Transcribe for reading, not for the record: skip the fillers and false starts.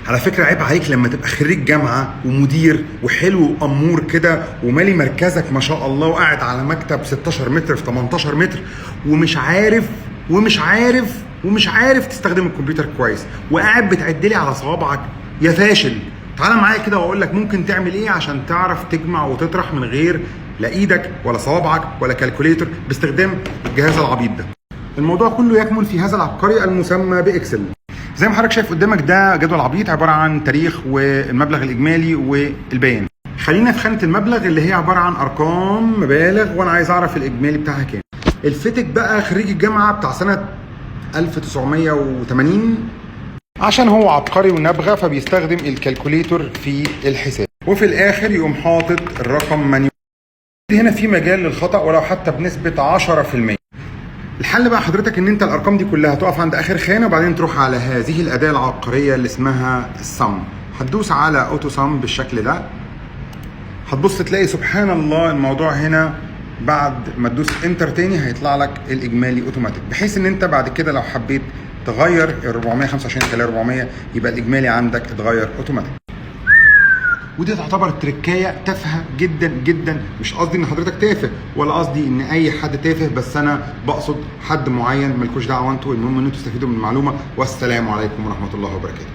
على فكره عيب عليك لما تبقى خريج جامعه ومدير وحلو وامور كده ومالي مركزك ما شاء الله وقاعد على مكتب 16 متر في 18 متر ومش عارف تستخدم الكمبيوتر كويس، وقاعد بتعد لي على صوابعك يا فاشل. تعالى معايا كده واقول لك ممكن تعمل ايه عشان تعرف تجمع وتطرح من غير لا ايدك ولا صوابعك ولا كالكوليتر باستخدام الجهاز العبيط ده. الموضوع كله يكمن في هذا العبقري المسمى باكسل. زي ما حضرتك شايف قدامك ده جدول عبيط عباره عن تاريخ والمبلغ الاجمالي والبيان. خلينا في خانه المبلغ اللي هي عباره عن ارقام مبالغ، وانا عايز اعرف الاجمالي بتاعها كام. الفتك بقى خريج الجامعه بتاع سنه 1980 عشان هو عبقري ونبغه فبيستخدم الكالكوليتور في الحساب، وفي الاخر يقوم حاطط الرقم مانيوال. هنا في مجال للخطا ولو حتى بنسبه 10%. الحل بقى حضرتك ان انت الارقام دي كلها تقف عند اخر خانه وبعدين تروح على هذه الاداه العبقريه اللي اسمها السم. هتدوس على اوتو سم بالشكل ده، هتبص تلاقي سبحان الله الموضوع هنا بعد ما تدوس انتر تاني هيطلع لك الاجمالي اوتوماتيك، بحيث ان انت بعد كده لو حبيت تغير ال 425 خلال 400 يبقى الاجمالي عندك اتغير اوتوماتيك. ودي تعتبر تركايه تافهه جدا جدا، مش قصدي ان حضرتك تافه ولا قصدي ان اي حد تافه، بس انا بقصد حد معين مالكوش دعوه انتوا، المهم ان انتوا تستفيدوا من المعلومه. والسلام عليكم ورحمه الله وبركاته.